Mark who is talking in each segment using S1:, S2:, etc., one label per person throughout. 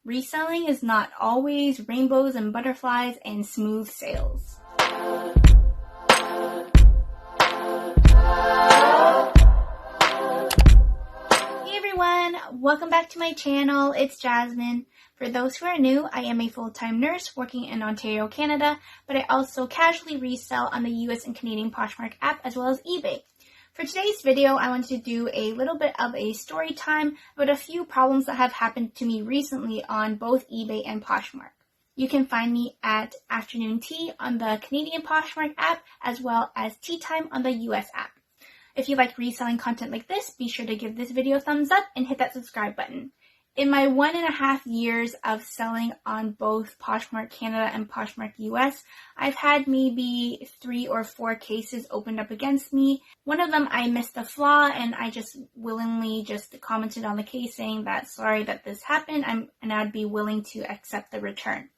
S1: Reselling is not always rainbows and butterflies and smooth sails. Hey everyone, welcome back to my channel. It's Jasmine. For those who are new, I am a full-time nurse working in Ontario, Canada, but I also casually resell on the US and Canadian Poshmark app as well as eBay. For today's video, I wanted to do a little bit of a story time about a few problems that have happened to me recently on both eBay and Poshmark. You can find me at Afternoon Tea on the Canadian Poshmark app as well as Tea Time on the US app. If you like reselling content like this, be sure to give this video a thumbs up and hit that subscribe button. In my 1.5 years of selling on both Poshmark Canada and Poshmark US, I've had maybe 3 or 4 cases opened up against me. One of them I missed a flaw and I just willingly just commented on the case saying that sorry that this happened and I'd be willing to accept the return.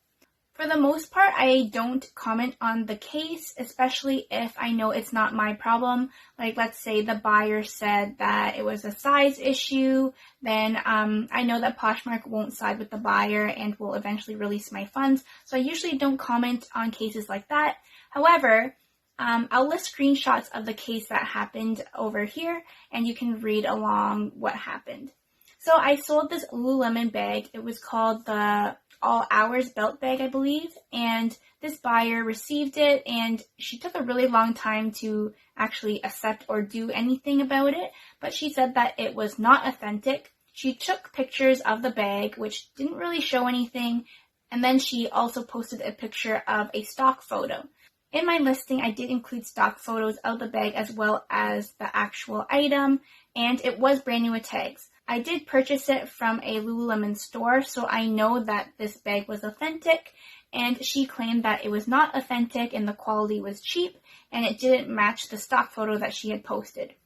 S1: For the most part, I don't comment on the case, especially if I know it's not my problem. Like, let's say the buyer said that it was a size issue, then I know that Poshmark won't side with the buyer and will eventually release my funds. So I usually don't comment on cases like that. However, I'll list screenshots of the case that happened over here, and you can read along what happened. So I sold this Lululemon bag. It was called the All Hours belt bag, I believe, and this buyer received it and she took a really long time to actually accept or do anything about it, but she said that it was not authentic. She took pictures of the bag, which didn't really show anything, and then she also posted a picture of a stock photo. In my listing, I did include stock photos of the bag as well as the actual item, and it was brand new with tags. I did purchase it from a Lululemon store, so I know that this bag was authentic, and she claimed that it was not authentic and the quality was cheap, and it didn't match the stock photo that she had posted.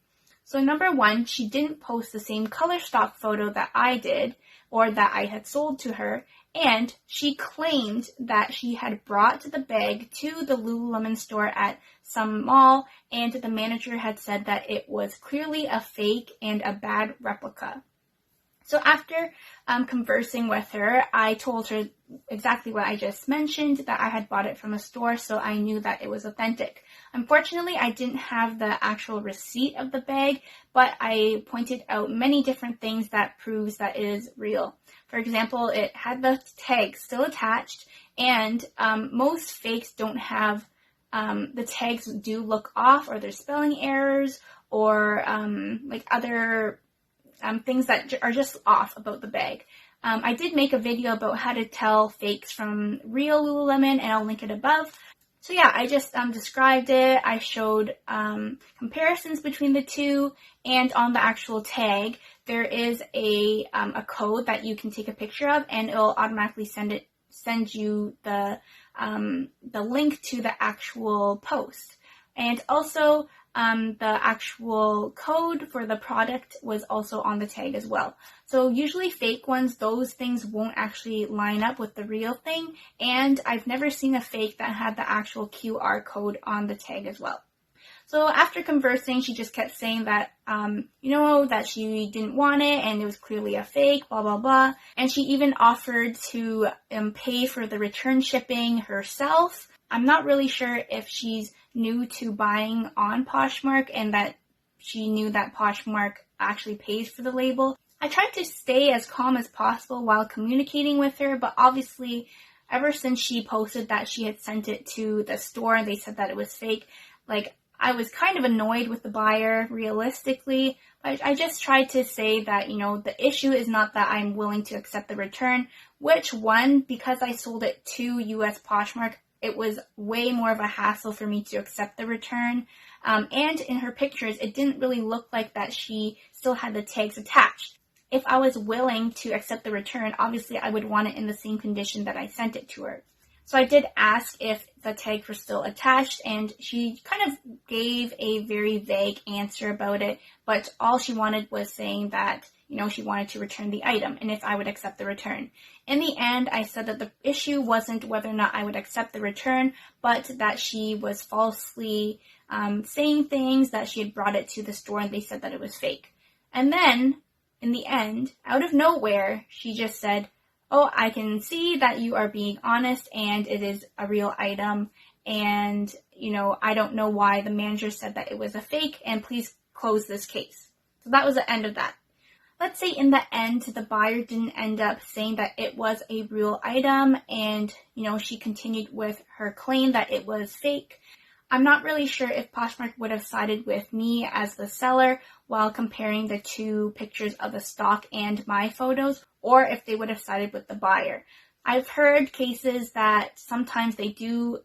S1: So number one, she didn't post the same color stock photo that I did, or that I had sold to her, and she claimed that she had brought the bag to the Lululemon store at some mall, and the manager had said that it was clearly a fake and a bad replica. So after conversing with her, I told her exactly what I just mentioned, that I had bought it from a store, so I knew that it was authentic. Unfortunately, I didn't have the actual receipt of the bag, but I pointed out many different things that proves that it is real. For example, it had the tag still attached, and most fakes don't have, the tags do look off, or there's spelling errors, or like other things that are just off about the bag. I did make a video about how to tell fakes from real Lululemon, and I'll link it above. So yeah, I just described it. I showed comparisons between the two, and on the actual tag, there is a code that you can take a picture of, and it'll automatically send you the link to the actual post. And also, the actual code for the product was also on the tag as well. So usually fake ones, those things won't actually line up with the real thing, and I've never seen a fake that had the actual QR code on the tag as well. So after conversing, she just kept saying that, that she didn't want it and it was clearly a fake, blah, blah, blah. And she even offered to pay for the return shipping herself. I'm not really sure if she's new to buying on Poshmark and that she knew that Poshmark actually pays for the label. I tried to stay as calm as possible while communicating with her, but obviously ever since she posted that she had sent it to the store and they said that it was fake, like, I was kind of annoyed with the buyer realistically, but I just tried to say that, the issue is not that I'm willing to accept the return, which one, because I sold it to US Poshmark, it was way more of a hassle for me to accept the return. And in her pictures, it didn't really look like that she still had the tags attached. If I was willing to accept the return, obviously I would want it in the same condition that I sent it to her. So I did ask if the tags were still attached, and she kind of gave a very vague answer about it, but all she wanted was saying that, she wanted to return the item and if I would accept the return. In the end, I said that the issue wasn't whether or not I would accept the return, but that she was falsely saying things, that she had brought it to the store and they said that it was fake. And then, in the end, out of nowhere, she just said, oh, I can see that you are being honest and it is a real item, and, I don't know why the manager said that it was a fake, and please close this case. So that was the end of that. Let's say in the end, the buyer didn't end up saying that it was a real item, and, she continued with her claim that it was fake. I'm not really sure if Poshmark would have sided with me as the seller while comparing the two pictures of the stock and my photos, or if they would have sided with the buyer. I've heard cases that sometimes they do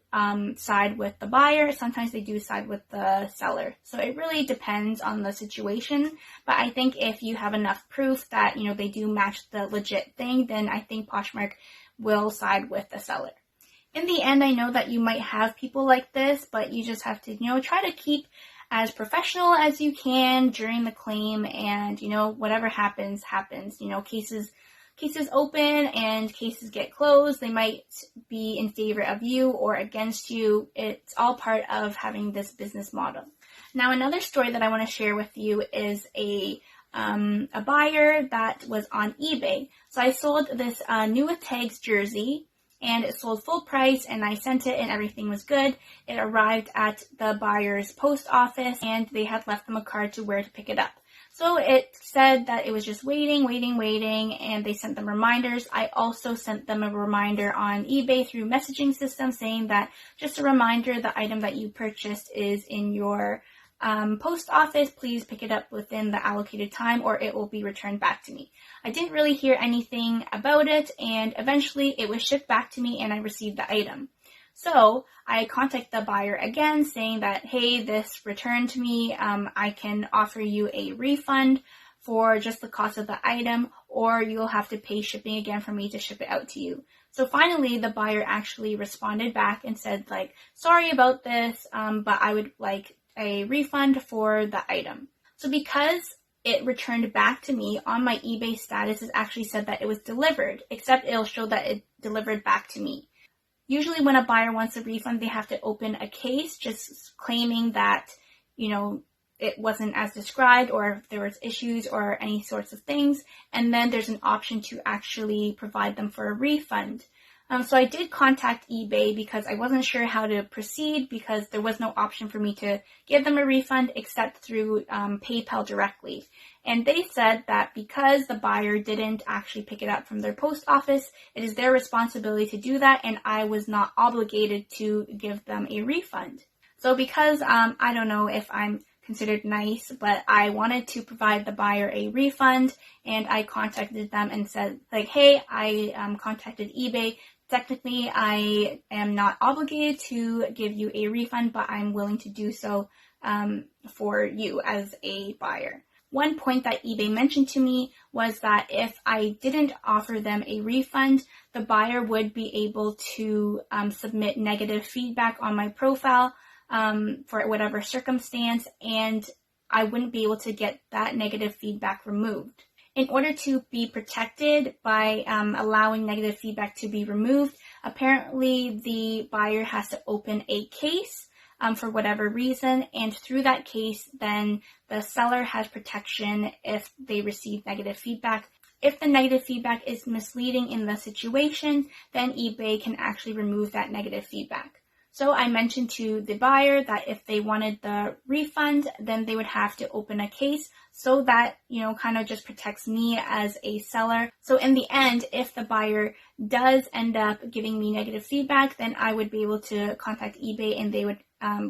S1: side with the buyer, sometimes they do side with the seller. So it really depends on the situation. But I think if you have enough proof that, they do match the legit thing, then I think Poshmark will side with the seller. In the end, I know that you might have people like this, but you just have to, try to keep as professional as you can during the claim, and, whatever happens, happens. Cases open and cases get closed. They might be in favor of you or against you. It's all part of having this business model. Now, another story that I want to share with you is a buyer that was on eBay. So I sold this New with Tags jersey, and it sold full price, and I sent it and everything was good. It arrived at the buyer's post office, and they had left them a card to where to pick it up. So it said that it was just waiting, and they sent them reminders. I also sent them a reminder on eBay through messaging system saying that just a reminder, the item that you purchased is in your post office. Please pick it up within the allocated time or it will be returned back to me. I didn't really hear anything about it, and eventually it was shipped back to me and I received the item. So I contacted the buyer again saying that, hey, this returned to me. I can offer you a refund for just the cost of the item, or you'll have to pay shipping again for me to ship it out to you. So finally, the buyer actually responded back and said, sorry about this, but I would like a refund for the item. So because it returned back to me, on my eBay status, it actually said that it was delivered, except it'll show that it delivered back to me. Usually when a buyer wants a refund, they have to open a case just claiming that, it wasn't as described, or if there was issues or any sorts of things. And then there's an option to actually provide them for a refund. So I did contact eBay because I wasn't sure how to proceed, because there was no option for me to give them a refund except through PayPal directly. And they said that because the buyer didn't actually pick it up from their post office, it is their responsibility to do that, and I was not obligated to give them a refund. So because I don't know if I'm considered nice, but I wanted to provide the buyer a refund, and I contacted them and said, hey, I contacted eBay. Technically, I am not obligated to give you a refund, but I'm willing to do so for you as a buyer. One point that eBay mentioned to me was that if I didn't offer them a refund, the buyer would be able to submit negative feedback on my profile for whatever circumstance, and I wouldn't be able to get that negative feedback removed. In order to be protected by allowing negative feedback to be removed, apparently the buyer has to open a case for whatever reason, and through that case, then the seller has protection if they receive negative feedback. If the negative feedback is misleading in the situation, then eBay can actually remove that negative feedback. So I mentioned to the buyer that if they wanted the refund, then they would have to open a case, so that, kind of just protects me as a seller. So in the end, if the buyer does end up giving me negative feedback, then I would be able to contact eBay and they would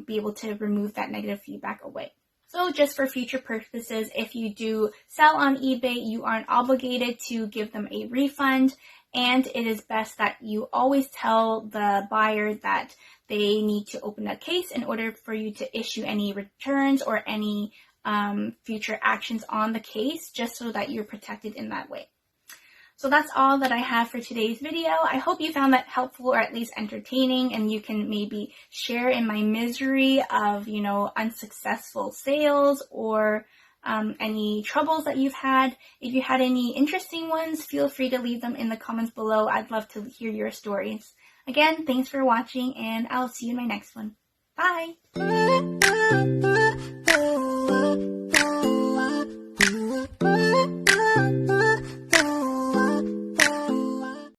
S1: be able to remove that negative feedback away. So just for future purposes, if you do sell on eBay, you aren't obligated to give them a refund. And it is best that you always tell the buyer that they need to open a case in order for you to issue any returns or any future actions on the case, just so that you're protected in that way. So that's all that I have for today's video. I hope you found that helpful or at least entertaining, and you can maybe share in my misery of, unsuccessful sales or any troubles that you've had. If you had any interesting ones, feel free to leave them in the comments below. I'd love to hear your stories. Again, thanks for watching, and I'll see you in my next one. Bye!